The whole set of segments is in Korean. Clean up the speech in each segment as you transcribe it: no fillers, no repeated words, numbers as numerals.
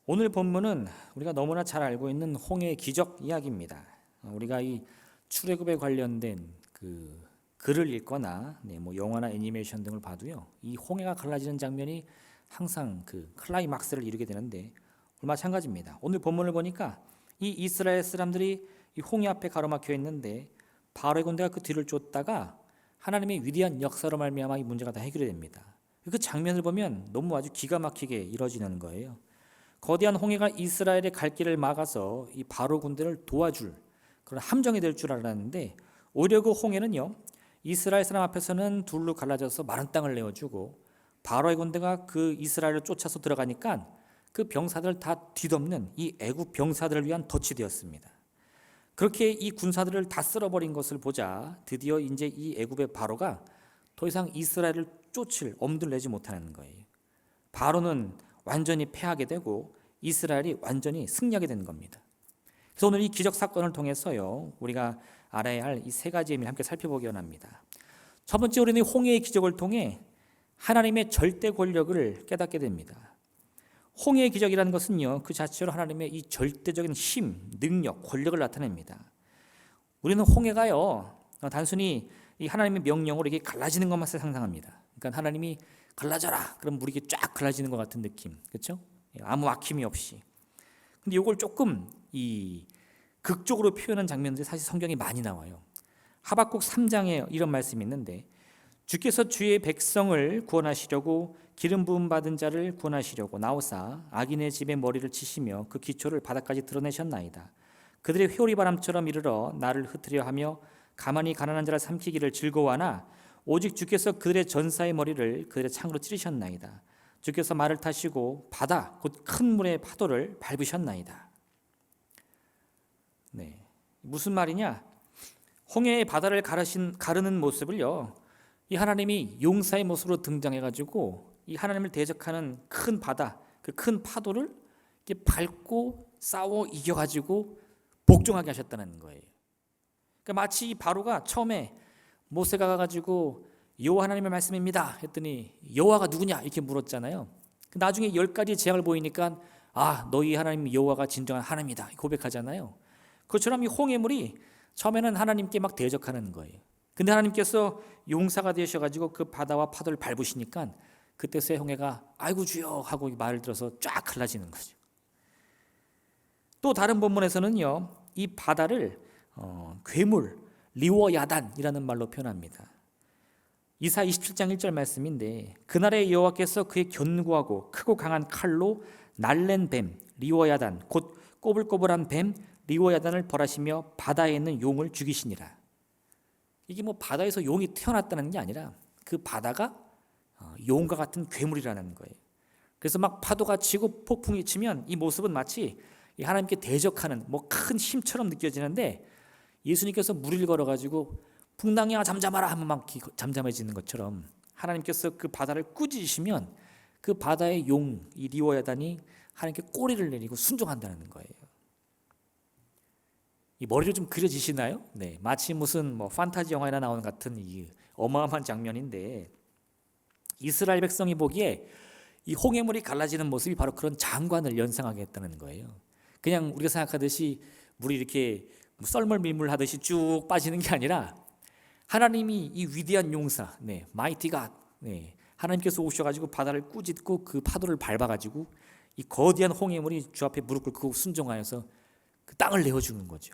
오늘 본문은 우리가 너무나 잘 알고 있는 홍해의 기적 이야기입니다. 우리가 이 출애굽에 관련된 그 글을 읽거나 뭐 영화나 애니메이션 등을 봐도요, 이 홍해가 갈라지는 장면이 항상 그 클라이막스를 이루게 되는데 마찬가지입니다. 오늘 본문을 보니까 이 이스라엘 사람들이 이 홍해 앞에 가로막혀 있는데 바로의 군대가 그 뒤를 쫓다가 하나님의 위대한 역사로 말미암아 이 문제가 다 해결이 됩니다. 그 장면을 보면 너무 아주 기가 막히게 이루어지는 거예요. 거대한 홍해가 이스라엘의 갈 길을 막아서 이 바로 군대를 도와줄 그런 함정이 될 줄 알았는데, 오히려 그 홍해는요, 이스라엘 사람 앞에서는 둘로 갈라져서 마른 땅을 내어주고 바로의 군대가 그 이스라엘을 쫓아서 들어가니까 그 병사들을 다 뒤덮는 이 애굽 병사들을 위한 덫이 되었습니다. 그렇게 이 군사들을 다 쓸어버린 것을 보자 드디어 이제 이 애굽의 바로가 더 이상 이스라엘을 쫓을 엄두를 내지 못하는 거예요. 바로는 완전히 패하게 되고 이스라엘이 완전히 승리하게 된 겁니다. 그래서 오늘 이 기적 사건을 통해서요, 우리가 알아야 할 이 세 가지 의미를 함께 살펴보기 원합니다. 첫 번째, 우리는 홍해의 기적을 통해 하나님의 절대 권력을 깨닫게 됩니다. 홍해의 기적이라는 것은요, 그 자체로 하나님의 이 절대적인 힘, 능력, 권력을 나타냅니다. 우리는 홍해가요, 단순히 이 하나님의 명령으로 이게 갈라지는 것만 상상합니다. 그러니까 하나님이 갈라져라, 그럼 물이 쫙 갈라지는 것 같은 느낌, 그렇죠? 아무 막힘이 없이. 근데 이걸 조금 이 극적으로 표현한 장면들이 사실 성경에 많이 나와요. 하박국 3장에 이런 말씀이 있는데, 주께서 주의 백성을 구원하시려고 기름 부음 받은 자를 구원하시려고 나오사 악인의 집에 머리를 치시며 그 기초를 바닥까지 드러내셨나이다. 그들의 회오리 바람처럼 이르러 나를 흩으려 하며 가만히 가난한 자를 삼키기를 즐거워하나 오직 주께서 그들의 전사의 머리를 그들의 창으로 찌르셨나이다. 주께서 말을 타시고 바다 곧 큰 물의 파도를 밟으셨나이다. 네, 무슨 말이냐? 홍해의 바다를 가르는 모습을요, 이 하나님이 용사의 모습으로 등장해가지고 이 하나님을 대적하는 큰 바다, 그 큰 파도를 이렇게 밟고 싸워 이겨가지고 복종하게 하셨다는 거예요. 그러니까 마치 이 바로가 처음에 모세가 가가지고 여호와 하나님의 말씀입니다 했더니 여호와가 누구냐 이렇게 물었잖아요. 나중에 10가지 재앙을 보이니까 너희 하나님 여호와가 진정한 하나님이다 고백하잖아요. 그것처럼 이 홍해물이 처음에는 하나님께 막 대적하는 거예요. 근데 하나님께서 용사가 되셔가지고 그 바다와 파도를 밟으시니까 그때서야 홍해가 아이고 주여 하고 말을 들어서 쫙 갈라지는 거죠. 또 다른 본문에서는요, 이 바다를 괴물 리워야단이라는 말로 표현합니다. 이사 27장 1절 말씀인데, 그날에 여호와께서 그의 견고하고 크고 강한 칼로 날랜 뱀 리워야단 곧 꼬불꼬불한 뱀 리워야단을 벌하시며 바다에 있는 용을 죽이시니라. 이게 뭐 바다에서 용이 태어났다는 게 아니라 그 바다가 용과 같은 괴물이라는 거예요. 그래서 막 파도가 치고 폭풍이 치면 이 모습은 마치 하나님께 대적하는 뭐 큰 힘처럼 느껴지는데, 예수님께서 물 위를 걸어가지고 풍랑이야 잠잠하라 하면 막 잠잠해지는 것처럼 하나님께서 그 바다를 꾸짖으시면 그 바다의 용, 이 리워야단이 하나님께 꼬리를 내리고 순종한다는 거예요. 이 머리로 좀 그려지시나요? 네, 마치 무슨 뭐 판타지 영화에나 나오는 같은 이 어마어마한 장면인데, 이스라엘 백성이 보기에 이 홍해물이 갈라지는 모습이 바로 그런 장관을 연상하게 했다는 거예요. 그냥 우리가 생각하듯이 물이 이렇게 썰물 밀물 하듯이 쭉 빠지는 게 아니라 하나님이 이 위대한 용사, 마이티 갓, 하나님께서 오셔가지고 바다를 꾸짖고 그 파도를 밟아가지고 이 거대한 홍해물이 주 앞에 무릎 꿇고 순종하여서 그 땅을 내어주는 거죠.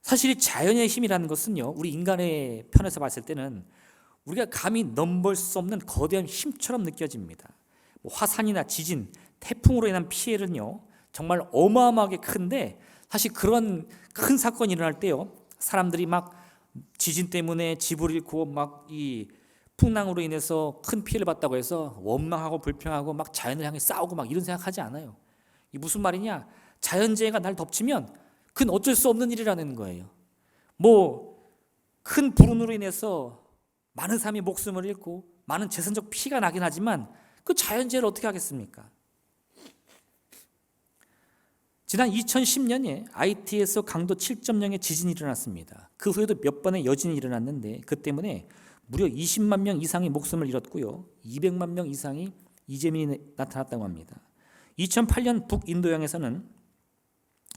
사실 이 자연의 힘이라는 것은요, 우리 인간의 편에서 봤을 때는 우리가 감히 넘볼 수 없는 거대한 힘처럼 느껴집니다. 화산이나 지진, 태풍으로 인한 피해는요 정말 어마어마하게 큰데, 사실 그런 큰 사건이 일어날 때요, 사람들이 막 지진 때문에 집을 잃고 막 이 풍랑으로 인해서 큰 피해를 봤다고 해서 원망하고 불평하고 막 자연을 향해 싸우고 막 이런 생각하지 않아요. 이 무슨 말이냐? 자연재해가 날 덮치면 그건 어쩔 수 없는 일이라는 거예요. 뭐 큰 불운으로 인해서 많은 사람이 목숨을 잃고 많은 재산적 피해가 나긴 하지만 그 자연재해를 어떻게 하겠습니까? 지난 2010년에 IT에서 강도 7.0의 지진이 일어났습니다. 그 후에도 몇 번의 여진이 일어났는데 그 때문에 무려 20만 명 이상이 목숨을 잃었고요, 200만 명 이상이 이재민이 나타났다고 합니다. 2008년 북인도양에서는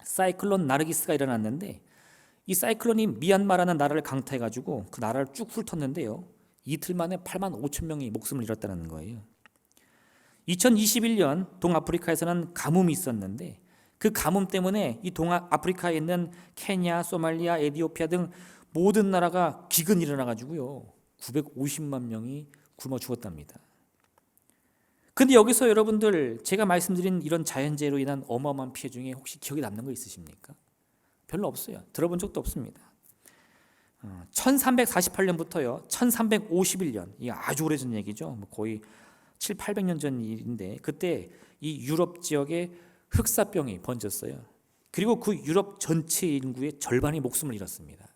사이클론 나르기스가 일어났는데 이 사이클론이 미얀마라는 나라를 강타해가지고 그 나라를 쭉 훑었는데요. 이틀 만에 8만 5천 명이 목숨을 잃었다는 거예요. 2021년 동아프리카에서는 가뭄이 있었는데 그 가뭄 때문에 이 동아프리카에 있는 케냐, 소말리아, 에티오피아 등 모든 나라가 기근이 일어나가지고요. 950만 명이 굶어 죽었답니다. 근데 여기서 여러분들 제가 말씀드린 이런 자연재해로 인한 어마어마한 피해 중에 혹시 기억에 남는 거 있으십니까? 별로 없어요. 들어본 적도 없습니다. 1348년부터요 1351년, 이 아주 오래전 얘기죠. 뭐 거의 7, 800년 전 일인데 그때 이 유럽 지역에 흑사병이 번졌어요. 그리고 그 유럽 전체 인구의 절반이 목숨을 잃었습니다.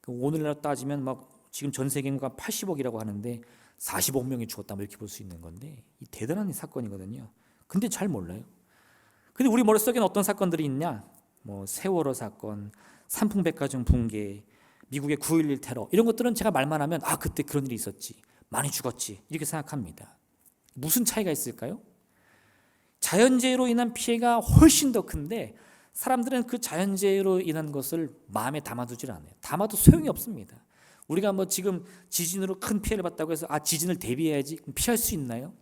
오늘날 따지면 막 지금 전 세계 인구가 80억이라고 하는데 40억 명이 죽었다 뭐 이렇게 볼 수 있는 건데 이 대단한 사건이거든요. 근데 잘 몰라요. 근데 우리 머릿속에는 어떤 사건들이 있냐? 뭐 세월호 사건, 삼풍백화점 붕괴, 미국의 9.11 테러 이런 것들은 제가 말만 하면 아 그때 그런 일이 있었지, 많이 죽었지 이렇게 생각합니다. 무슨 차이가 있을까요? 자연재해로 인한 피해가 훨씬 더 큰데 사람들은 그 자연재해로 인한 것을 마음에 담아두질 않아요. 담아도 소용이 없습니다. 우리가 뭐 지금 지진으로 큰 피해를 봤다고 해서 아 지진을 대비해야지 피할 수 있나요?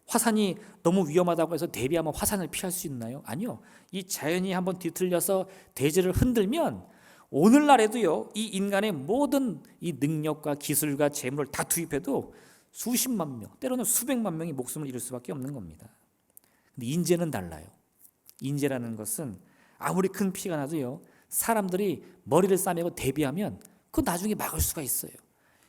화산이 너무 위험하다고 해서 대비하면 화산을 피할 수 있나요? 아니요. 이 자연이 한번 뒤틀려서 대지를 흔들면 오늘날에도요 이 인간의 모든 이 능력과 기술과 재물을 다 투입해도 수십만 명, 때로는 수백만 명이 목숨을 잃을 수밖에 없는 겁니다. 근데 인재는 달라요. 인재라는 것은 아무리 큰 피해가 나도요 사람들이 머리를 싸매고 대비하면 그 나중에 막을 수가 있어요.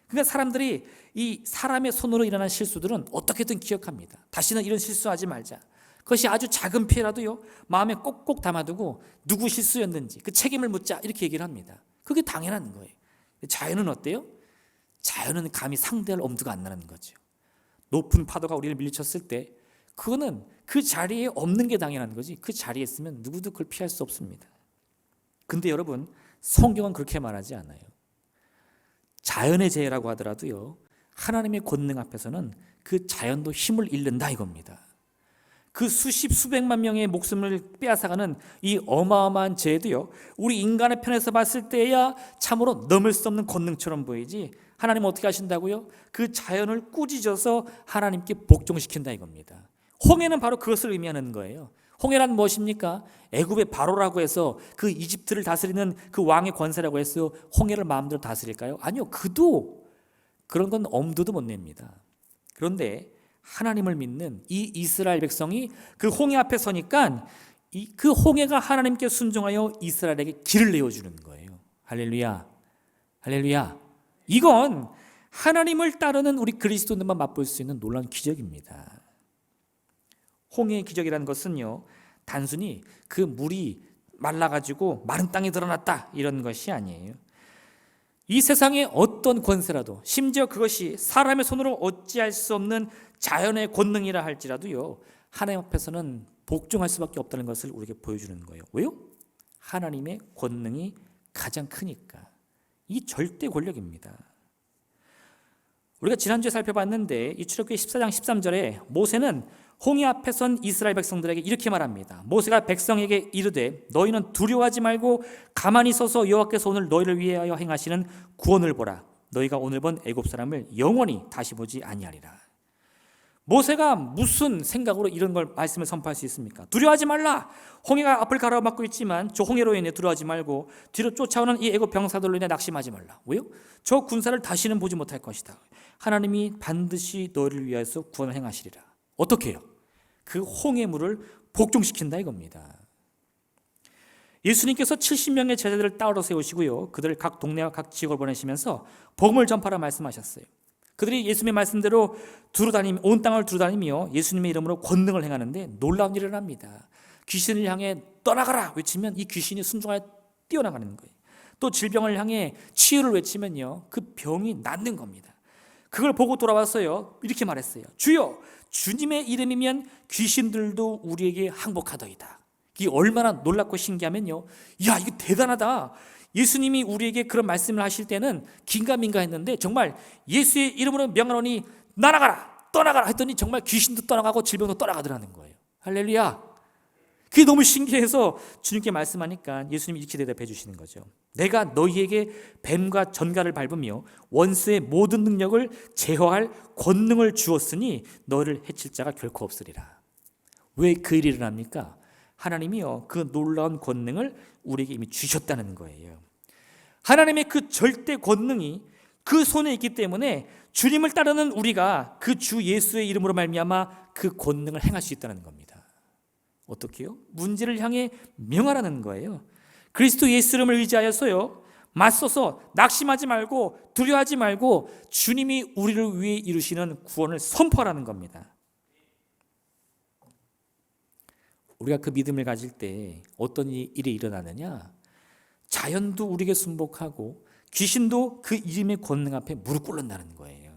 그러니까 사람들이 이 사람의 손으로 일어난 실수들은 어떻게든 기억합니다. 다시는 이런 실수하지 말자. 그것이 아주 작은 피해라도요 마음에 꼭꼭 담아두고 누구 실수였는지 그 책임을 묻자 이렇게 얘기를 합니다. 그게 당연한 거예요. 자연은 어때요? 자연은 감히 상대할 엄두가 안 나는 거죠. 높은 파도가 우리를 밀쳐칠 때 그거는 그 자리에 없는 게 당연한 거지 그 자리에 있으면 누구도 그걸 피할 수 없습니다. 근데 여러분 성경은 그렇게 말하지 않아요. 자연의 재해라고 하더라도요 하나님의 권능 앞에서는 그 자연도 힘을 잃는다 이겁니다. 그 수십 수백만 명의 목숨을 빼앗아가는 이 어마어마한 재해도요 우리 인간의 편에서 봤을 때야 참으로 넘을 수 없는 권능처럼 보이지 하나님은 어떻게 하신다고요? 그 자연을 꾸짖어서 하나님께 복종시킨다 이겁니다. 홍해는 바로 그것을 의미하는 거예요. 홍해란 무엇입니까? 애굽의 바로라고 해서 그 이집트를 다스리는 그 왕의 권세라고 해서 홍해를 마음대로 다스릴까요? 아니요. 그도 그런 건 엄두도 못 냅니다. 그런데 하나님을 믿는 이 이스라엘 백성이 그 홍해 앞에 서니까 그 홍해가 하나님께 순종하여 이스라엘에게 길을 내어주는 거예요. 할렐루야, 할렐루야. 이건 하나님을 따르는 우리 그리스도인들만 맛볼 수 있는 놀라운 기적입니다. 홍해의 기적이라는 것은요 단순히 그 물이 말라가지고 마른 땅에 드러났다 이런 것이 아니에요. 이 세상의 어떤 권세라도 심지어 그것이 사람의 손으로 어찌할 수 없는 자연의 권능이라 할지라도요 하나님 앞에서는 복종할 수밖에 없다는 것을 우리에게 보여주는 거예요. 왜요? 하나님의 권능이 가장 크니까. 이 절대 권력입니다. 우리가 지난주에 살펴봤는데 이 출애굽기 14장 13절에 모세는 홍해 앞에 선 이스라엘 백성들에게 이렇게 말합니다. 모세가 백성에게 이르되 너희는 두려워하지 말고 가만히 서서 여호와께서 오늘 너희를 위하여 행하시는 구원을 보라. 너희가 오늘 본 애굽 사람을 영원히 다시 보지 아니하리라. 모세가 무슨 생각으로 이런 걸 말씀을 선포할 수 있습니까? 두려워하지 말라. 홍해가 앞을 가로막고 있지만 저 홍해로 인해 두려워하지 말고 뒤로 쫓아오는 이 애굽 병사들로 인해 낙심하지 말라. 왜요? 저 군사를 다시는 보지 못할 것이다. 하나님이 반드시 너희를 위하여서 구원을 행하시리라. 어떻게 해요? 그 홍해물을 복종시킨다 이겁니다. 예수님께서 70명의 제자들을 따로 세우시고요 그들을 각 동네와 각 지역을 보내시면서 복음을 전파라 말씀하셨어요. 그들이 예수님의 말씀대로 온 땅을 두루다니며 예수님의 이름으로 권능을 행하는데 놀라운 일을 합니다. 귀신을 향해 떠나가라 외치면 이 귀신이 순종하여 뛰어나가는 거예요. 또 질병을 향해 치유를 외치면요 그 병이 낫는 겁니다. 그걸 보고 돌아와서요 이렇게 말했어요. 주여 주님의 이름이면 귀신들도 우리에게 항복하더이다. 이게 얼마나 놀랍고 신기하면요 야 이거 대단하다. 예수님이 우리에게 그런 말씀을 하실 때는 긴가민가 했는데 정말 예수의 이름으로 명하노니 나아가라 떠나가라 했더니 정말 귀신도 떠나가고 질병도 떠나가더라는 거예요. 할렐루야. 그게 너무 신기해서 주님께 말씀하니까 예수님이 이렇게 대답해 주시는 거죠. 내가 너희에게 뱀과 전갈을 밟으며 원수의 모든 능력을 제어할 권능을 주었으니 너를 해칠 자가 결코 없으리라. 왜 그 일이 일어납니까? 하나님이요, 그 놀라운 권능을 우리에게 이미 주셨다는 거예요. 하나님의 그 절대 권능이 그 손에 있기 때문에 주님을 따르는 우리가 그 주 예수의 이름으로 말미암아 그 권능을 행할 수 있다는 겁니다. 어떻게요? 문제를 향해 명하라는 거예요. 그리스도 예수 이름을 의지하여서요, 맞서서 낙심하지 말고 두려워하지 말고 주님이 우리를 위해 이루시는 구원을 선포하라는 겁니다. 우리가 그 믿음을 가질 때 어떤 일이 일어나느냐? 자연도 우리에게 순복하고 귀신도 그 이름의 권능 앞에 무릎 꿇는다는 거예요.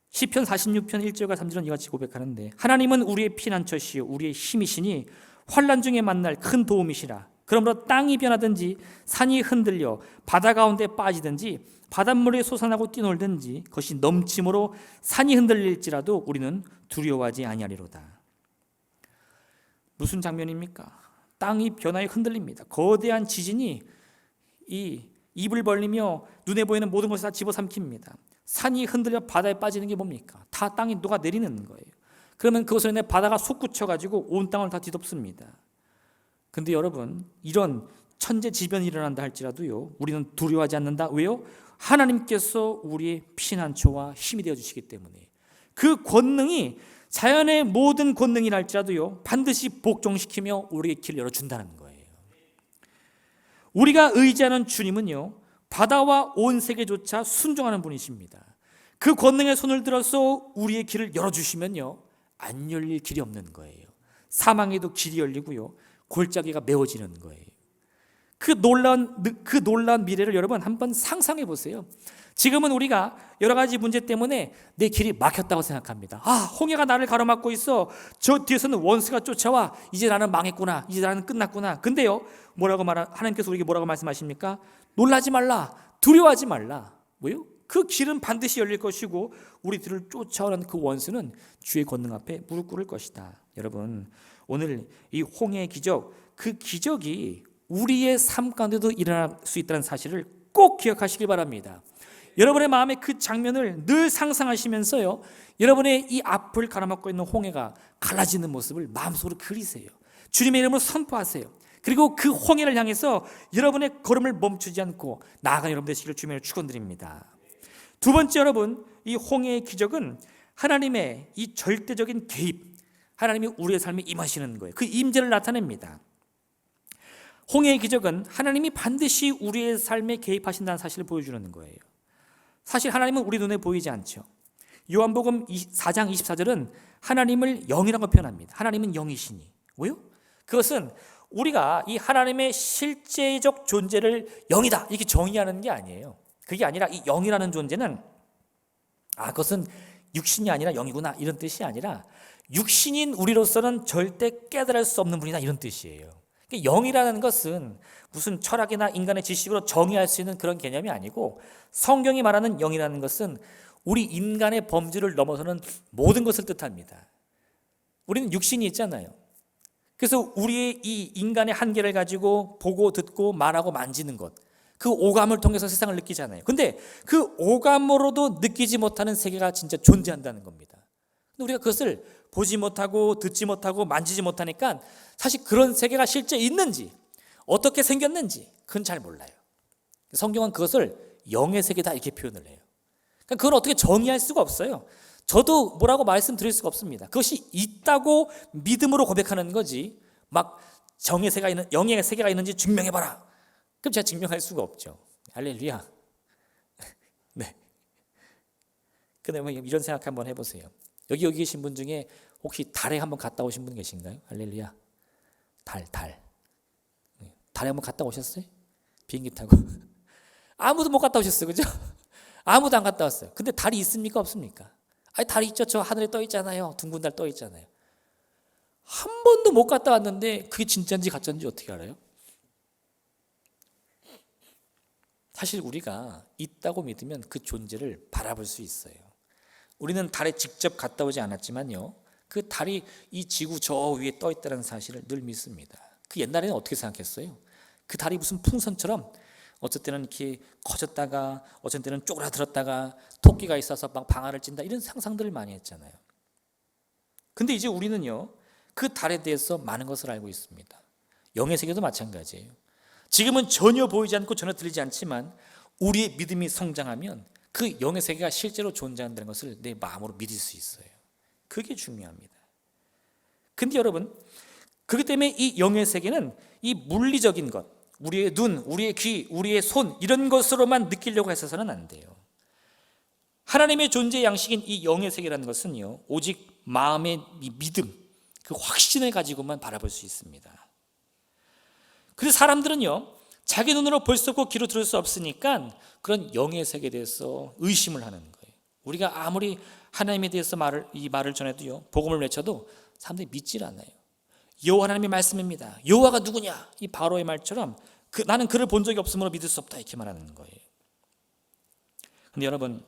시편 46편 1절과 3절은 이같이 고백하는데, 하나님은 우리의 피난처시요 우리의 힘이시니 환난 중에 만날 큰 도움이시라. 그러므로 땅이 변하든지 산이 흔들려 바다 가운데 빠지든지 바닷물에 솟아나고 뛰놀든지 그것이 넘침으로 산이 흔들릴지라도 우리는 두려워하지 아니하리로다. 무슨 장면입니까? 땅이 변화에 흔들립니다. 거대한 지진이 이 입을 벌리며 눈에 보이는 모든 것을 다 집어삼킵니다. 산이 흔들려 바다에 빠지는 게 뭡니까? 다 땅이 녹아내리는 거예요. 그러면 그것을 인해 바다가 솟구쳐가지고 온 땅을 다 뒤덮습니다. 근데 여러분, 이런 천재지변이 일어난다 할지라도요, 우리는 두려워하지 않는다. 왜요? 하나님께서 우리의 피난처와 힘이 되어주시기 때문에. 그 권능이 자연의 모든 권능이랄지라도요, 반드시 복종시키며 우리에게 길을 열어준다는 거예요. 우리가 의지하는 주님은요, 바다와 온 세계조차 순종하는 분이십니다. 그 권능의 손을 들어서 우리의 길을 열어주시면요, 안 열릴 길이 없는 거예요. 사망에도 길이 열리고요, 골짜기가 메워지는 거예요. 그 놀라운 미래를 여러분 한번 상상해 보세요. 지금은 우리가 여러 가지 문제 때문에 내 길이 막혔다고 생각합니다. 홍해가 나를 가로막고 있어. 저 뒤에서는 원수가 쫓아와. 이제 나는 망했구나. 이제 나는 끝났구나. 근데요, 하나님께서 우리에게 뭐라고 말씀하십니까? 놀라지 말라. 두려워하지 말라. 왜요? 그 길은 반드시 열릴 것이고 우리들을 쫓아오는 그 원수는 주의 권능 앞에 무릎 꿇을 것이다. 여러분, 오늘 이 홍해의 기적, 그 기적이 우리의 삶 가운데도 일어날 수 있다는 사실을 꼭 기억하시기 바랍니다. 여러분의 마음에 그 장면을 늘 상상하시면서요, 여러분의 이 앞을 가로막고 있는 홍해가 갈라지는 모습을 마음속으로 그리세요. 주님의 이름으로 선포하세요. 그리고 그 홍해를 향해서 여러분의 걸음을 멈추지 않고 나아가는 여러분 되시기를 주님으로 축원드립니다. 두 번째, 여러분, 이 홍해의 기적은 하나님의 이 절대적인 개입, 하나님이 우리의 삶에 임하시는 거예요. 그 임재를 나타냅니다. 홍해의 기적은 하나님이 반드시 우리의 삶에 개입하신다는 사실을 보여주는 거예요. 사실 하나님은 우리 눈에 보이지 않죠. 요한복음 4장 24절은 하나님을 영이라고 표현합니다. 하나님은 영이시니. 왜요? 그것은 우리가 이 하나님의 실제적 존재를 영이다 이렇게 정의하는 게 아니에요. 그게 아니라 이 영이라는 존재는 그것은 육신이 아니라 영이구나 이런 뜻이 아니라 육신인 우리로서는 절대 깨달을 수 없는 분이다 이런 뜻이에요. 영이라는 것은 무슨 철학이나 인간의 지식으로 정의할 수 있는 그런 개념이 아니고, 성경이 말하는 영이라는 것은 우리 인간의 범주를 넘어서는 모든 것을 뜻합니다. 우리는 육신이 있잖아요. 그래서 우리의 이 인간의 한계를 가지고 보고 듣고 말하고 만지는 것, 그 오감을 통해서 세상을 느끼잖아요. 근데 그 오감으로도 느끼지 못하는 세계가 진짜 존재한다는 겁니다. 근데 우리가 그것을 보지 못하고 듣지 못하고 만지지 못하니까 사실 그런 세계가 실제 있는지 어떻게 생겼는지 그건 잘 몰라요. 성경은 그것을 영의 세계다 이렇게 표현을 해요. 그러니까 그걸 어떻게 정의할 수가 없어요. 저도 뭐라고 말씀드릴 수가 없습니다. 그것이 있다고 믿음으로 고백하는 거지 막 영의 세계가 있는지 증명해봐라. 그럼 제가 증명할 수가 없죠. 할렐루야. 네. 근데 뭐 이런 생각 한번 해보세요. 여기 계신 분 중에 혹시 달에 한번 갔다 오신 분 계신가요? 할렐루야. 달에 한번 갔다 오셨어요? 비행기 타고? 아무도 못 갔다 오셨어요, 그죠? 아무도 안 갔다 왔어요. 근데 달이 있습니까, 없습니까? 달이 있죠. 저 하늘에 떠 있잖아요. 둥근 달 떠 있잖아요. 한 번도 못 갔다 왔는데 그게 진짜인지 가짜인지 어떻게 알아요? 사실 우리가 있다고 믿으면 그 존재를 바라볼 수 있어요. 우리는 달에 직접 갔다 오지 않았지만요, 그 달이 이 지구 저 위에 떠 있다는 사실을 늘 믿습니다. 그 옛날에는 어떻게 생각했어요? 그 달이 무슨 풍선처럼 어쩔 때는 이렇게 커졌다가 어쩔 때는 쪼그라들었다가 토끼가 있어서 막 방아를 찐다, 이런 상상들을 많이 했잖아요. 근데 이제 우리는요, 그 달에 대해서 많은 것을 알고 있습니다. 영의 세계도 마찬가지예요. 지금은 전혀 보이지 않고 전혀 들리지 않지만 우리의 믿음이 성장하면 그 영의 세계가 실제로 존재한다는 것을 내 마음으로 믿을 수 있어요. 그게 중요합니다. 근데 여러분, 그렇기 때문에 이 영의 세계는 이 물리적인 것, 우리의 눈, 우리의 귀, 우리의 손, 이런 것으로만 느끼려고 해서는 안 돼요. 하나님의 존재 양식인 이 영의 세계라는 것은요, 오직 마음의 이 믿음, 그 확신을 가지고만 바라볼 수 있습니다. 그래서 사람들은요, 자기 눈으로 볼 수 없고 귀로 들을 수 없으니까 그런 영의 세계에 대해서 의심을 하는 거예요. 우리가 아무리 하나님에 대해서 이 말을 전해도요, 복음을 외쳐도 사람들이 믿질 않아요. 여호와 하나님의 말씀입니다. 여호와가 누구냐? 이 바로의 말처럼 나는 그를 본 적이 없으므로 믿을 수 없다, 이렇게 말하는 거예요. 근데 여러분,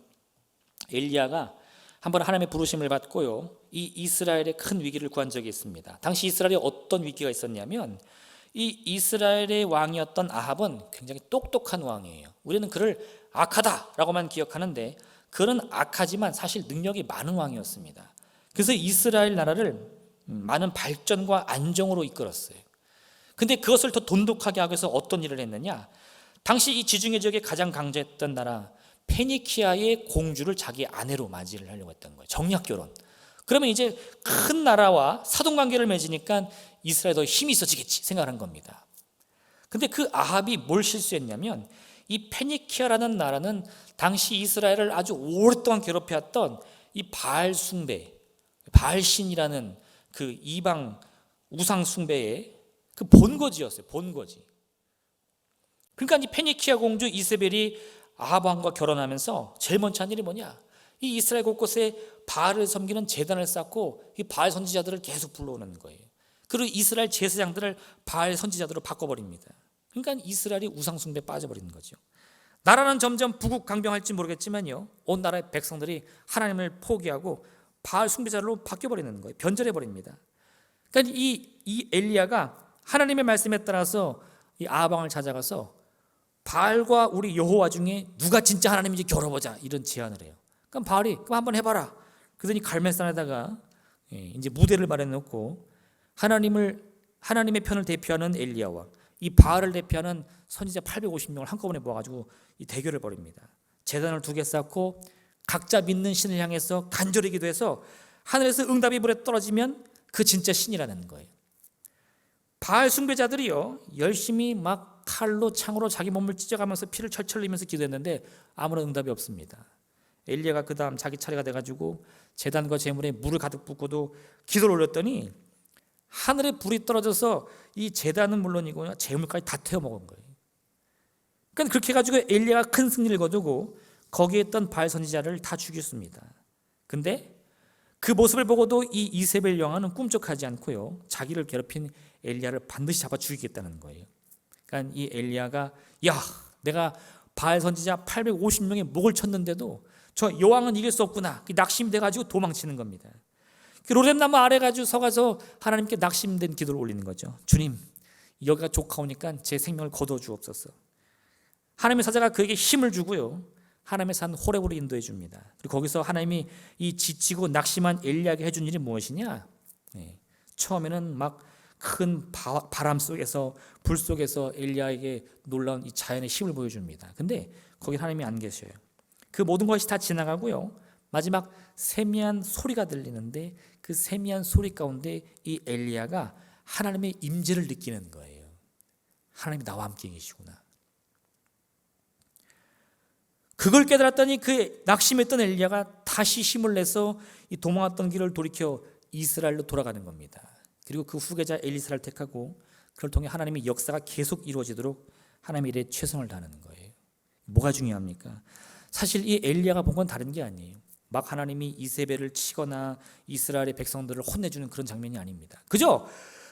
엘리야가 한번 하나님의 부르심을 받고요, 이 이스라엘의 큰 위기를 구한 적이 있습니다. 당시 이스라엘에 어떤 위기가 있었냐면, 이 이스라엘의 왕이었던 아합은 굉장히 똑똑한 왕이에요. 우리는 그를 악하다라고만 기억하는데 그는 악하지만 사실 능력이 많은 왕이었습니다. 그래서 이스라엘 나라를 많은 발전과 안정으로 이끌었어요. 근데 그것을 더 돈독하게 하기 위해서 어떤 일을 했느냐, 당시 이 지중해 지역에 가장 강조했던 나라 페니키아의 공주를 자기 아내로 맞이를 하려고 했던 거예요. 정략 결혼. 그러면 이제 큰 나라와 사돈관계를 맺으니까 이스라엘에 더 힘이 있어지겠지 생각한 겁니다. 근데 그 아합이 뭘 실수했냐면, 이 페니키아라는 나라는 당시 이스라엘을 아주 오랫동안 괴롭혀왔던 이 바알 숭배, 바알신이라는 그 이방 우상 숭배의 그 본거지였어요. 본거지. 그러니까 이 페니키아 공주 이세벨이 아합 왕과 결혼하면서 제일 먼저 한 일이 뭐냐, 이 이스라엘 곳곳에 바알을 섬기는 제단을 쌓고 이 바알 선지자들을 계속 불러오는 거예요. 그리고 이스라엘 제사장들을 바알 선지자들로 바꿔버립니다. 그러니까 이스라엘이 우상 숭배에 빠져버리는 거죠. 나라는 점점 부국강병할지 모르겠지만요, 온 나라의 백성들이 하나님을 포기하고 바알 숭배자로 바뀌어버리는 거예요. 변절해버립니다. 그러니까 이 엘리야가 하나님의 말씀에 따라서 이 아합 왕을 찾아가서 바알과 우리 여호와 중에 누가 진짜 하나님인지 겨뤄보자, 이런 제안을 해요. 그럼 바알이 그럼 한번 해봐라. 그러더니 갈멜산에다가 이제 무대를 마련해놓고 하나님의 편을 대표하는 엘리야와 이 바알을 대표하는 선지자 850명을 한꺼번에 모아가지고 이 대결을 벌입니다. 제단을 2개 쌓고 각자 믿는 신을 향해서 간절히 기도해서 하늘에서 응답이 물에 떨어지면 그 진짜 신이라는 거예요. 바알 숭배자들이요, 열심히 막 칼로 창으로 자기 몸을 찢어가면서 피를 철철 흘리면서 기도했는데 아무런 응답이 없습니다. 엘리야가 그 다음 자기 차례가 돼가지고 제단과 제물에 물을 가득 붓고도 기도를 올렸더니 하늘에 불이 떨어져서 이 제단은 물론이고 제물까지 다 태워 먹은 거예요. 그러니까 그렇게 해가지고 엘리야가 큰 승리를 거두고 거기에 있던 바알 선지자를 다 죽였습니다. 근데 그 모습을 보고도 이 이세벨 왕은 꿈쩍하지 않고요, 자기를 괴롭힌 엘리야를 반드시 잡아 죽이겠다는 거예요. 그러니까 이 엘리야가 내가 바알 선지자 850명의 목을 쳤는데도 저 여왕은 이길 수 없구나, 낙심돼가지고 도망치는 겁니다. 로뎀나무 아래 가지고 서가서 하나님께 낙심된 기도를 올리는 거죠. 주님, 여기가 족하오니까 제 생명을 거두어 주옵소서. 하나님의 사자가 그에게 힘을 주고요, 하나님의 산 호렙으로 인도해 줍니다. 그리고 거기서 하나님이 이 지치고 낙심한 엘리야에게 해준 일이 무엇이냐, 처음에는 막 큰 바람 속에서 불 속에서 엘리야에게 놀라운 이 자연의 힘을 보여줍니다. 근데 거기 하나님이 안 계셔요. 그 모든 것이 다 지나가고요, 마지막 세미한 소리가 들리는데 그 세미한 소리 가운데 이 엘리야가 하나님의 임재를 느끼는 거예요. 하나님이 나와 함께 계시구나. 그걸 깨달았더니 그 낙심했던 엘리야가 다시 힘을 내서 이 도망왔던 길을 돌이켜 이스라엘로 돌아가는 겁니다. 그리고 그 후계자 엘리사를 택하고 그를 통해 하나님의 역사가 계속 이루어지도록 하나님의 일에 최선을 다하는 거예요. 뭐가 중요합니까? 사실 이 엘리야가 본 건 다른 게 아니에요. 막 하나님이 이세벨을 치거나 이스라엘의 백성들을 혼내주는 그런 장면이 아닙니다. 그죠?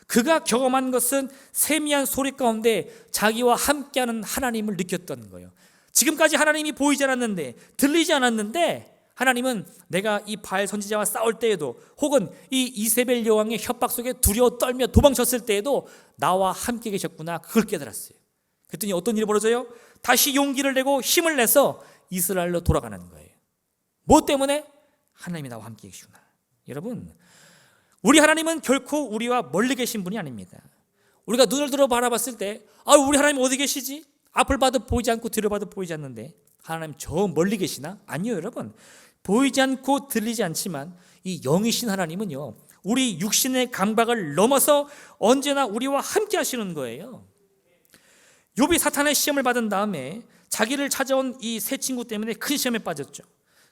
그가 경험한 것은 세미한 소리 가운데 자기와 함께하는 하나님을 느꼈던 거예요. 지금까지 하나님이 보이지 않았는데, 들리지 않았는데 하나님은 내가 이 바알 선지자와 싸울 때에도 혹은 이 이세벨 여왕의 협박 속에 두려워 떨며 도망쳤을 때에도 나와 함께 계셨구나, 그걸 깨달았어요. 그랬더니 어떤 일이 벌어져요? 다시 용기를 내고 힘을 내서 이스라엘로 돌아가는 거예요. 뭐 때문에? 하나님이 나와 함께 계시구나. 여러분, 우리 하나님은 결코 우리와 멀리 계신 분이 아닙니다. 우리가 눈을 들어 바라봤을 때 우리 하나님 어디 계시지? 앞을 봐도 보이지 않고 뒤를 봐도 보이지 않는데 하나님 저 멀리 계시나? 아니요, 여러분. 보이지 않고 들리지 않지만 이 영이신 하나님은요, 우리 육신의 감각을 넘어서 언제나 우리와 함께 하시는 거예요. 욥이 사탄의 시험을 받은 다음에 자기를 찾아온 이 세 친구 때문에 큰 시험에 빠졌죠.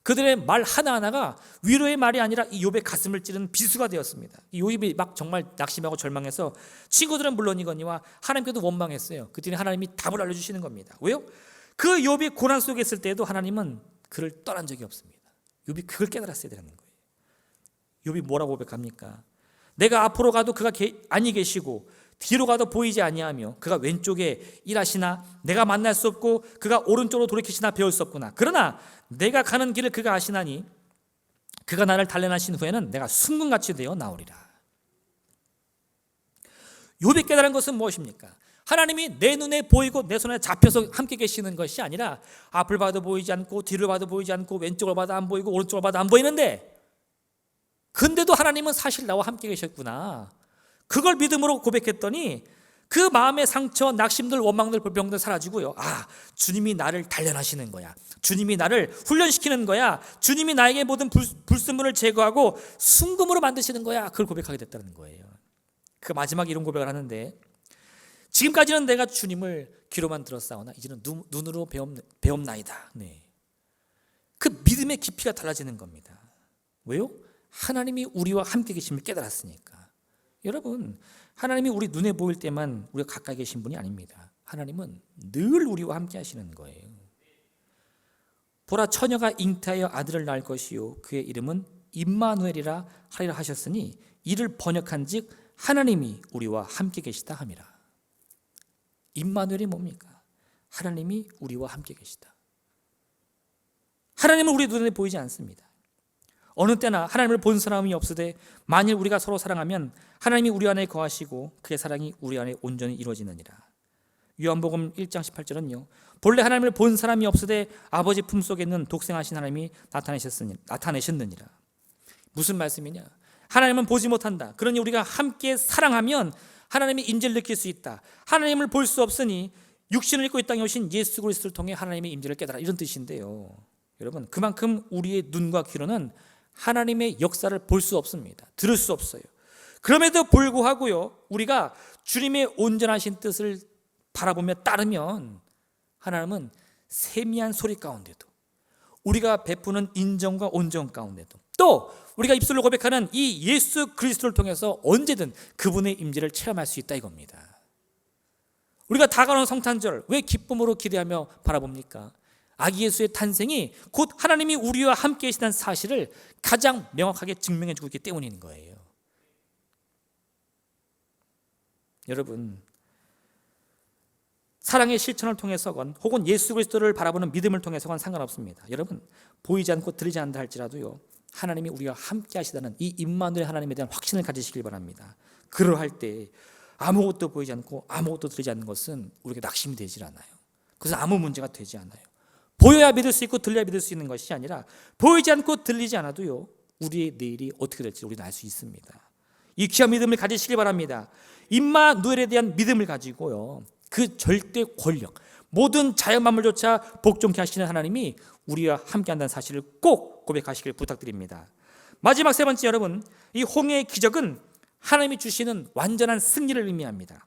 그들의 말 하나하나가 위로의 말이 아니라 이 욥의 가슴을 찌르는 비수가 되었습니다. 이 욥이 막 정말 낙심하고 절망해서 친구들은 물론이거니와 하나님께도 원망했어요. 그때는 하나님이 답을 알려주시는 겁니다. 왜요? 그 욥이 고난 속에 있을 때에도 하나님은 그를 떠난 적이 없습니다. 욥이 그걸 깨달았어야 되는 거예요. 욥이 뭐라고 고백합니까? 내가 앞으로 가도 그가 아니 계시고 뒤로 가도 보이지 아니하며 그가 왼쪽에 일하시나 내가 만날 수 없고 그가 오른쪽으로 돌이키시나 배울 수 없구나. 그러나 내가 가는 길을 그가 아시나니 그가 나를 단련하신 후에는 내가 순금같이 되어 나오리라. 욥이 깨달은 것은 무엇입니까? 하나님이 내 눈에 보이고 내 손에 잡혀서 함께 계시는 것이 아니라 앞을 봐도 보이지 않고 뒤를 봐도 보이지 않고 왼쪽을 봐도 안 보이고 오른쪽을 봐도 안 보이는데 근데도 하나님은 사실 나와 함께 계셨구나. 그걸 믿음으로 고백했더니 그 마음의 상처, 낙심들, 원망들, 불평들 사라지고요. 주님이 나를 단련하시는 거야. 주님이 나를 훈련시키는 거야. 주님이 나에게 모든 불순물을 제거하고 순금으로 만드시는 거야. 그걸 고백하게 됐다는 거예요. 그 마지막에 이런 고백을 하는데 지금까지는 내가 주님을 귀로만 들었사오나 이제는 눈으로 배움나이다. 네. 그 믿음의 깊이가 달라지는 겁니다. 왜요? 하나님이 우리와 함께 계심을 깨달았으니까. 여러분, 하나님이 우리 눈에 보일 때만 우리가 가까이 계신 분이 아닙니다. 하나님은 늘 우리와 함께 하시는 거예요. 보라, 처녀가 잉태하여 아들을 낳을 것이요 그의 이름은 임마누엘이라 하리라 하셨으니 이를 번역한즉 하나님이 우리와 함께 계시다 함이라. 임마누엘이 뭡니까? 하나님이 우리와 함께 계시다. 하나님은 우리 눈에 보이지 않습니다. 어느 때나 하나님을 본 사람이 없으되 만일 우리가 서로 사랑하면 하나님이 우리 안에 거하시고 그의 사랑이 우리 안에 온전히 이루어지느니라. 요한복음 1장 18절은요. 본래 하나님을 본 사람이 없으되 아버지 품속에 있는 독생하신 하나님이 나타내셨느니라. 무슨 말씀이냐? 하나님은 보지 못한다. 그러니 우리가 함께 사랑하면 하나님의 임재를 느낄 수 있다. 하나님을 볼 수 없으니 육신을 입고 이 땅에 오신 예수 그리스도를 통해 하나님의 임재를 깨달아, 이런 뜻인데요. 여러분, 그만큼 우리의 눈과 귀로는 하나님의 역사를 볼 수 없습니다. 들을 수 없어요. 그럼에도 불구하고요, 우리가 주님의 온전하신 뜻을 바라보며 따르면 하나님은 세미한 소리 가운데도, 우리가 베푸는 인정과 온정 가운데도, 또 우리가 입술로 고백하는 이 예수 그리스도를 통해서 언제든 그분의 임재를 체험할 수 있다, 이겁니다. 우리가 다가오는 성탄절 왜 기쁨으로 기대하며 바라봅니까? 아기 예수의 탄생이 곧 하나님이 우리와 함께 계시다는 사실을 가장 명확하게 증명해 주고 있기 때문인 거예요. 여러분, 사랑의 실천을 통해서건 혹은 예수 그리스도를 바라보는 믿음을 통해서건 상관없습니다. 여러분, 보이지 않고 들리지 않는다 할지라도요, 하나님이 우리와 함께 하시다는 이 임마누엘 하나님에 대한 확신을 가지시길 바랍니다. 그러할 때 아무것도 보이지 않고 아무것도 들리지 않는 것은 우리에게 낙심이 되질 않아요. 그래서 아무 문제가 되지 않아요. 보여야 믿을 수 있고 들려야 믿을 수 있는 것이 아니라 보이지 않고 들리지 않아도요, 우리의 내일이 어떻게 될지 우리는 알 수 있습니다. 이 귀한 믿음을 가지시길 바랍니다. 임마누엘에 대한 믿음을 가지고요, 그 절대 권력, 모든 자연 만물조차 복종케 하시는 하나님이 우리와 함께한다는 사실을 꼭 고백하시길 부탁드립니다. 마지막 세 번째, 여러분, 이 홍해의 기적은 하나님이 주시는 완전한 승리를 의미합니다.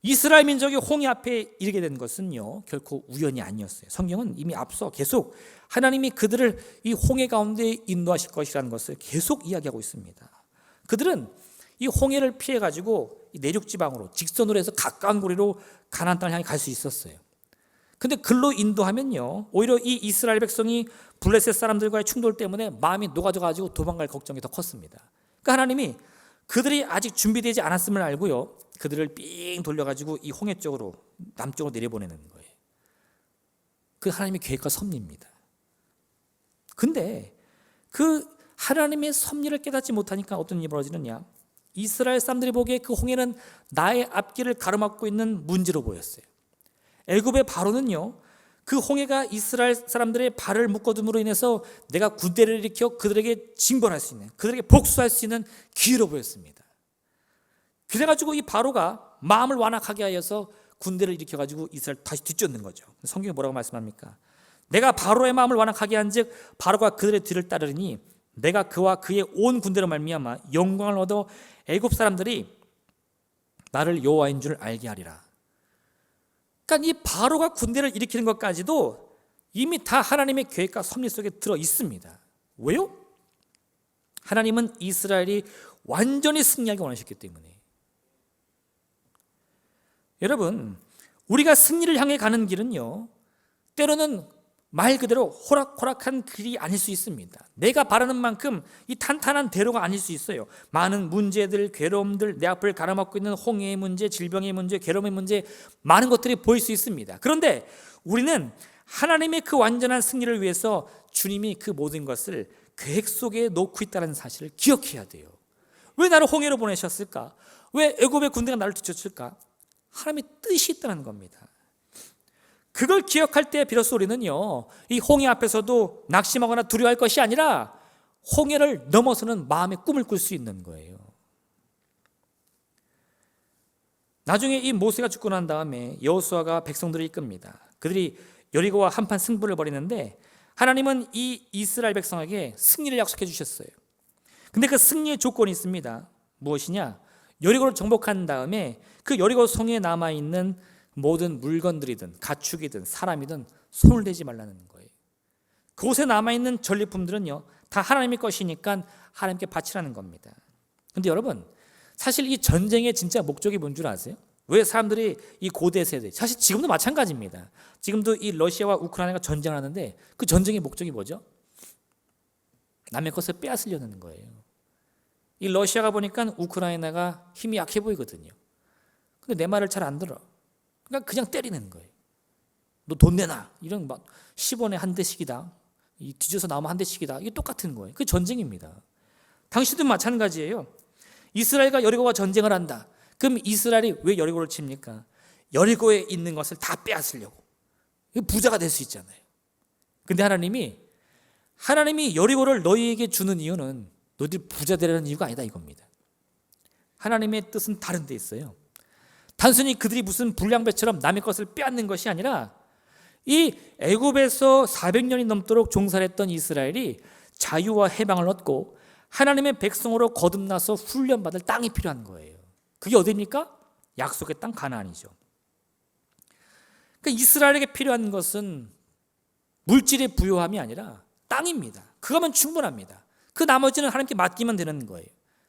이스라엘 민족이 홍해 앞에 이르게 된 것은요, 결코 우연이 아니었어요. 성경은 이미 앞서 계속 하나님이 그들을 이 홍해 가운데 인도하실 것이라는 것을 계속 이야기하고 있습니다. 그들은 이 홍해를 피해 가지고 내륙 지방으로 직선으로 해서 가까운 거리로 가나안 땅을 향해 갈 수 있었어요. 근데 글로 인도하면요, 오히려 이 이스라엘 백성이 블레셋 사람들과의 충돌 때문에 마음이 녹아져 가지고 도망갈 걱정이 더 컸습니다. 그러니까 하나님이 그들이 아직 준비되지 않았음을 알고요, 그들을 삥 돌려가지고 이 홍해 쪽으로, 남쪽으로 내려보내는 거예요. 그 하나님의 계획과 섭리입니다. 근데 그 하나님의 섭리를 깨닫지 못하니까 어떤 일이 벌어지느냐? 이스라엘 사람들이 보기에 그 홍해는 나의 앞길을 가로막고 있는 문제로 보였어요. 애굽의 바로는요, 그 홍해가 이스라엘 사람들의 발을 묶어둠으로 인해서 내가 군대를 일으켜 그들에게 징벌할 수 있는, 그들에게 복수할 수 있는 기회로 보였습니다. 그래가지고 이 바로가 마음을 완악하게 하여서 군대를 일으켜가지고 이스라엘 다시 뒤쫓는 거죠. 성경이 뭐라고 말씀합니까? 내가 바로의 마음을 완악하게 한즉 바로가 그들의 뒤를 따르니 내가 그와 그의 온 군대로 말미암아 영광을 얻어 애굽 사람들이 나를 여호와인 줄 알게 하리라. 그러니까 이 바로가 군대를 일으키는 것까지도 이미 다 하나님의 계획과 섭리 속에 들어 있습니다. 왜요? 하나님은 이스라엘이 완전히 승리하기 원하셨기 때문에. 여러분, 우리가 승리를 향해 가는 길은요, 때로는 말 그대로 호락호락한 길이 아닐 수 있습니다. 내가 바라는 만큼 이 탄탄한 대로가 아닐 수 있어요. 많은 문제들, 괴로움들, 내 앞을 가로막고 있는 홍해의 문제, 질병의 문제, 괴로움의 문제, 많은 것들이 보일 수 있습니다. 그런데 우리는 하나님의 그 완전한 승리를 위해서 주님이 그 모든 것을 계획 속에 놓고 있다는 사실을 기억해야 돼요. 왜 나를 홍해로 보내셨을까? 왜 애굽의 군대가 나를 뒤쫓을까? 하나님의 뜻이 있다는 겁니다. 그걸 기억할 때 비로소 우리는요, 이 홍해 앞에서도 낙심하거나 두려워할 것이 아니라 홍해를 넘어서는 마음의 꿈을 꿀 수 있는 거예요. 나중에 이 모세가 죽고 난 다음에 여호수아가 백성들을 이끕니다. 그들이 여리고와 한판 승부를 벌이는데 하나님은 이 이스라엘 백성에게 승리를 약속해 주셨어요. 근데 그 승리의 조건이 있습니다. 무엇이냐? 여리고를 정복한 다음에 그 여리고 성에 남아있는 모든 물건들이든 가축이든 사람이든 손을 대지 말라는 거예요. 그곳에 남아있는 전리품들은요, 다 하나님의 것이니까 하나님께 바치라는 겁니다. 근데 여러분, 사실 이 전쟁의 진짜 목적이 뭔 줄 아세요? 왜 사람들이 이 고대 세대, 사실 지금도 마찬가지입니다. 지금도 이 러시아와 우크라이나가 전쟁을 하는데 그 전쟁의 목적이 뭐죠? 남의 것을 빼앗으려는 거예요. 이 러시아가 보니까 우크라이나가 힘이 약해 보이거든요. 근데 내 말을 잘 안 들어. 그러니까 그냥 때리는 거예요. 너 돈 내놔. 이런 막 10원에 한 대씩이다. 이 뒤져서 나오면 한 대씩이다. 이게 똑같은 거예요. 그게 전쟁입니다. 당신도 마찬가지예요. 이스라엘과 여리고가 전쟁을 한다. 그럼 이스라엘이 왜 여리고를 칩니까? 여리고에 있는 것을 다 빼앗으려고. 부자가 될 수 있잖아요. 근데 하나님이 여리고를 너희에게 주는 이유는 너희들이 부자 되려는 이유가 아니다 이겁니다. 하나님의 뜻은 다른 데 있어요. 단순히 그들이 무슨 불량배처럼 남의 것을 빼앗는 것이 아니라 이 애굽에서 400년이 넘도록 종살했던 이스라엘이 자유와 해방을 얻고 하나님의 백성으로 거듭나서 훈련받을 땅이 필요한 거예요. 그게 어디입니까? 약속의 땅 가나안이죠. 그러니까 이스라엘에게 필요한 것은 물질의 부요함이 아니라 땅입니다. 그거면 충분합니다. 그 나머지는 하나님께 맡기면 되는 거예요.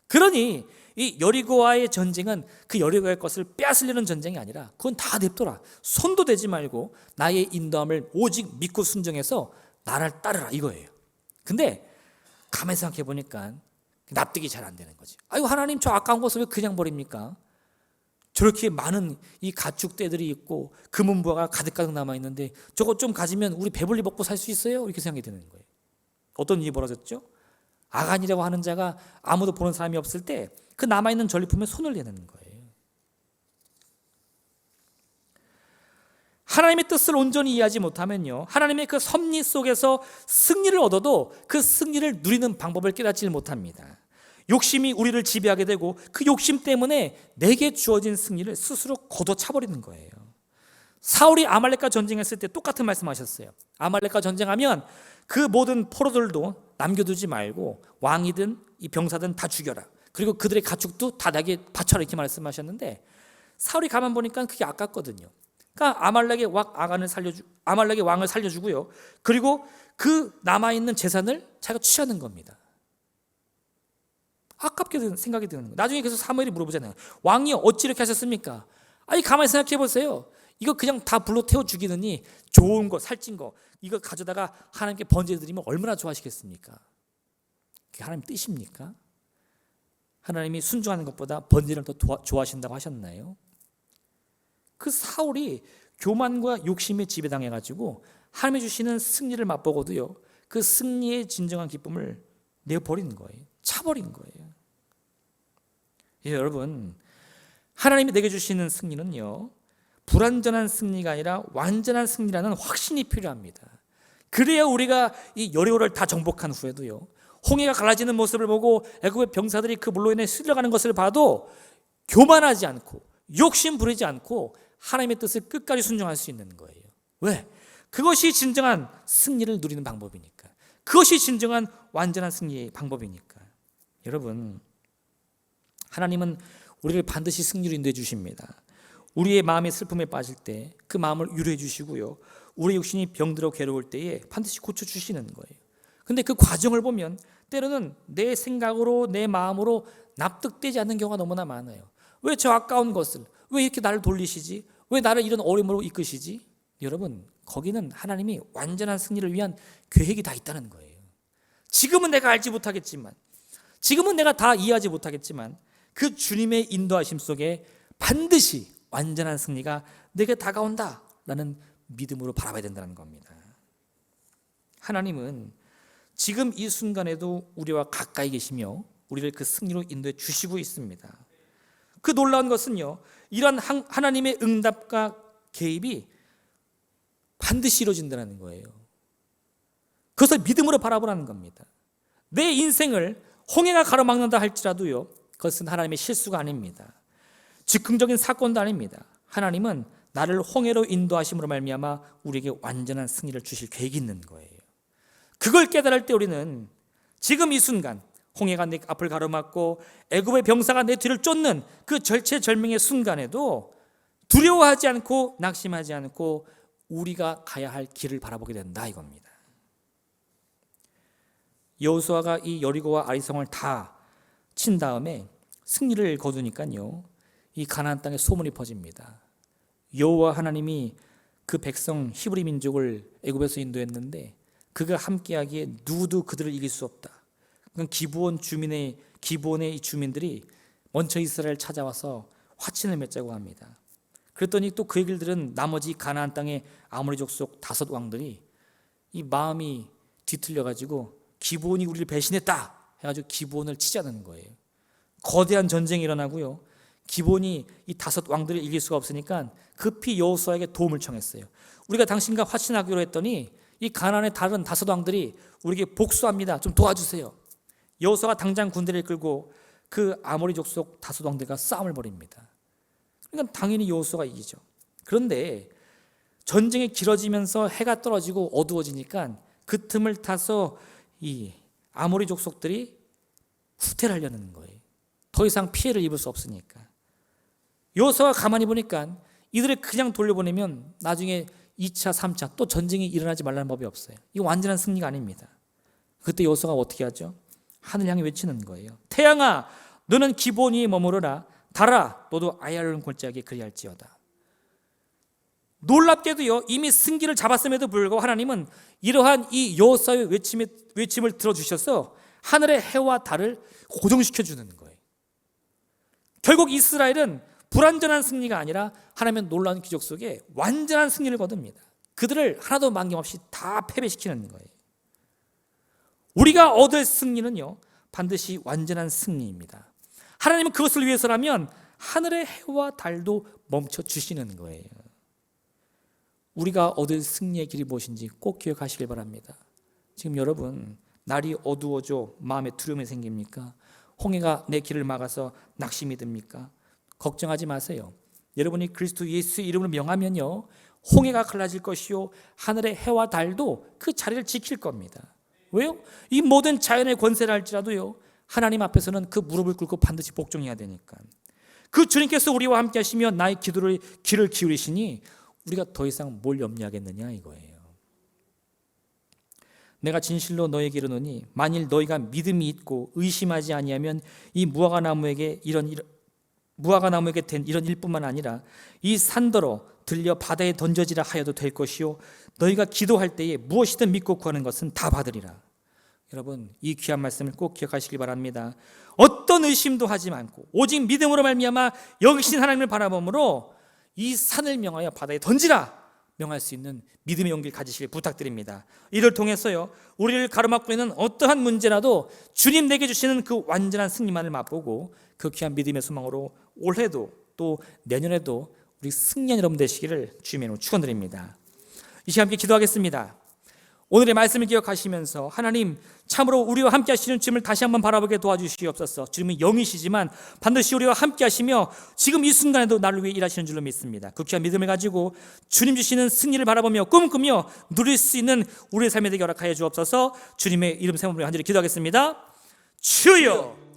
그러니 이 여리고와의 전쟁은 그 여리고의 것을 빼앗으려는 전쟁이 아니라 그건 다 냅둬라. 손도 대지 말고 나의 인도함을 오직 믿고 순종해서 나를 따르라 이거예요. 근데 가만히 생각해 보니까 납득이 잘 안 되는 거지. 아이고 하나님 저 아까운 것을 왜 그냥 버립니까? 저렇게 많은 이 가축떼들이 있고 금은보화가 가득가득 남아있는데 저거 좀 가지면 우리 배불리 먹고 살 수 있어요? 이렇게 생각이 드는 거예요. 어떤 일이 벌어졌죠? 아간이라고 하는 자가 아무도 보는 사람이 없을 때 그 남아있는 전리품에 손을 내는 거예요. 하나님의 뜻을 온전히 이해하지 못하면요, 하나님의 그 섭리 속에서 승리를 얻어도 그 승리를 누리는 방법을 깨닫지 못합니다. 욕심이 우리를 지배하게 되고 그 욕심 때문에 내게 주어진 승리를 스스로 걷어차버리는 거예요. 사울이 아말렉과 전쟁했을 때 똑같은 말씀하셨어요. 아말렉과 전쟁하면 그 모든 포로들도 남겨두지 말고 왕이든 이 병사든 다 죽여라. 그리고 그들의 가축도 다 나에게 바쳐라 이렇게 말씀하셨는데 사울이 가만 보니까 그게 아깝거든요. 그러니까 아말렉의 왕을 살려주고요. 그리고 그 남아있는 재산을 자기가 취하는 겁니다. 아깝게 생각이 드는 거예요. 나중에 계속 사무엘이 물어보잖아요. 왕이 어찌 이렇게 하셨습니까? 아니 가만히 생각해 보세요. 이거 그냥 다 불로 태워 죽이느니 좋은 거, 살찐 거 이거 가져다가 하나님께 번제드리면 얼마나 좋아하시겠습니까? 그게 하나님 뜻입니까? 하나님이 순종하는 것보다 번제를 더 좋아하신다고 하셨나요? 그 사울이 교만과 욕심에 지배당해가지고 하나님이 주시는 승리를 맛보고도요, 그 승리의 진정한 기쁨을 내버리는 거예요. 차버린 거예요. 여러분, 하나님이 내게 주시는 승리는요, 불완전한 승리가 아니라 완전한 승리라는 확신이 필요합니다. 그래야 우리가 이 여리고를 다 정복한 후에도요, 홍해가 갈라지는 모습을 보고 애굽의 병사들이 그 물로 인해 쓸려가는 것을 봐도 교만하지 않고 욕심 부리지 않고 하나님의 뜻을 끝까지 순종할 수 있는 거예요. 왜? 그것이 진정한 승리를 누리는 방법이니까. 그것이 진정한 완전한 승리의 방법이니까. 여러분, 하나님은 우리를 반드시 승리로 인도해 주십니다. 우리의 마음의 슬픔에 빠질 때 그 마음을 위로해 주시고요, 우리 육신이 병들어 괴로울 때에 반드시 고쳐주시는 거예요. 근데 그 과정을 보면 때로는 내 생각으로 내 마음으로 납득되지 않는 경우가 너무나 많아요. 왜 저 아까운 것을, 왜 이렇게 나를 돌리시지? 왜 나를 이런 어려움으로 이끄시지? 여러분, 거기는 하나님이 완전한 승리를 위한 계획이 다 있다는 거예요. 지금은 내가 알지 못하겠지만, 지금은 내가 다 이해하지 못하겠지만, 그 주님의 인도하심 속에 반드시 완전한 승리가 내게 다가온다라는 믿음으로 바라봐야 된다는 겁니다. 하나님은 지금 이 순간에도 우리와 가까이 계시며 우리를 그 승리로 인도해 주시고 있습니다. 그 놀라운 것은요, 이런 하나님의 응답과 개입이 반드시 이루어진다는 거예요. 그것을 믿음으로 바라보라는 겁니다. 내 인생을 홍해가 가로막는다 할지라도요, 그것은 하나님의 실수가 아닙니다. 즉흥적인 사건도 아닙니다. 하나님은 나를 홍해로 인도하심으로 말미암아 우리에게 완전한 승리를 주실 계획이 있는 거예요. 그걸 깨달을 때 우리는 지금 이 순간 홍해가 내 앞을 가로막고 애굽의 병사가 내 뒤를 쫓는 그 절체절명의 순간에도 두려워하지 않고 낙심하지 않고 우리가 가야 할 길을 바라보게 된다 이겁니다. 여호수아가 이 여리고와 아리성을 다 친 다음에 승리를 거두니까요, 이 가나안 땅에 소문이 퍼집니다. 여호와 하나님이 그 백성 히브리 민족을 애굽에서 인도했는데 그가 함께하기에 누구도 그들을 이길 수 없다. 기브온의 이 주민들이 먼저 이스라엘 찾아와서 화친을 맺자고 합니다. 그랬더니 또 그 얘기를 들은 나머지 가나안 땅의 아모리 족속 5 왕들이 이 마음이 뒤틀려가지고 기브온이 우리를 배신했다 해가지고 기브온을 치자는 거예요. 거대한 전쟁이 일어나고요, 기브온이 이 5 왕들을 이길 수가 없으니까 급히 여호수아에게 도움을 청했어요. 우리가 당신과 화친하기로 했더니 이 가나안의 다른 5 왕들이 우리에게 복수합니다. 좀 도와주세요. 여호수아가 당장 군대를 끌고 그 아모리 족속 5 왕들과 싸움을 벌입니다. 그러니까 당연히 여호수아가 이기죠. 그런데 전쟁이 길어지면서 해가 떨어지고 어두워지니까 그 틈을 타서 이 아모리 족속들이 후퇴를 하려는 거예요. 더 이상 피해를 입을 수 없으니까. 여호수아가 가만히 보니까 이들을 그냥 돌려보내면 나중에 2차, 3차 또 전쟁이 일어나지 말라는 법이 없어요. 이거 완전한 승리가 아닙니다. 그때 여호수아가 어떻게 하죠? 하늘 향해 외치는 거예요. 태양아, 너는 기브온 위에 머무르라. 달아, 너도 아얄론 골짜기에 그리할지어다. 놀랍게도요, 이미 승기를 잡았음에도 불구하고 하나님은 이러한 이 여호수아의 외침을 들어주셔서 하늘의 해와 달을 고정시켜 주는 거예요. 결국 이스라엘은 불완전한 승리가 아니라 하나님의 놀라운 기적 속에 완전한 승리를 거둡니다. 그들을 하나도 망김없이 다 패배시키는 거예요. 우리가 얻을 승리는요, 반드시 완전한 승리입니다. 하나님은 그것을 위해서라면 하늘의 해와 달도 멈춰 주시는 거예요. 우리가 얻을 승리의 길이 무엇인지 꼭 기억하시길 바랍니다. 지금 여러분, 날이 어두워져 마음에 두려움이 생깁니까? 홍해가 내 길을 막아서 낙심이 듭니까? 걱정하지 마세요. 여러분이 그리스도 예수의 이름을 명하면요, 홍해가 갈라질 것이요, 하늘의 해와 달도 그 자리를 지킬 겁니다. 왜요? 이 모든 자연의 권세를 할지라도요, 하나님 앞에서는 그 무릎을 꿇고 반드시 복종해야 되니까. 그 주님께서 우리와 함께 하시며 나의 귀를 기울이시니 우리가 더 이상 뭘 염려하겠느냐 이거예요. 내가 진실로 너에게 이르노니 만일 너희가 믿음이 있고 의심하지 아니하면 이 무화과나무에게 된 이런 일뿐만 아니라 이 산더러 들려 바다에 던져지라 하여도 될 것이요, 너희가 기도할 때에 무엇이든 믿고 구하는 것은 다 받으리라. 여러분, 이 귀한 말씀을 꼭 기억하시기 바랍니다. 어떤 의심도 하지 않고 오직 믿음으로 말미암아 영이신 하나님을 바라봄으로 이 산을 명하여 바다에 던지라, 명할 수 있는 믿음의 용기를 가지시길 부탁드립니다. 이를 통해서요, 우리를 가로막고 있는 어떠한 문제라도 주님 내게 주시는 그 완전한 승리만을 맛보고 그 귀한 믿음의 소망으로 올해도 또 내년에도 우리 승리한 여러분 되시기를 주님의 이름으로 축원드립니다. 이 시간 함께 기도하겠습니다. 오늘의 말씀을 기억하시면서 하나님, 참으로 우리와 함께 하시는 주님을 다시 한번 바라보게 도와주시옵소서. 주님은 영이시지만 반드시 우리와 함께 하시며 지금 이 순간에도 나를 위해 일하시는 줄로 믿습니다. 그 귀한 믿음을 가지고 주님 주시는 승리를 바라보며 꿈꾸며 누릴 수 있는 우리의 삶에 되게 허락하여 주옵소서. 주님의 이름 세우며 간절히 기도하겠습니다. 주여!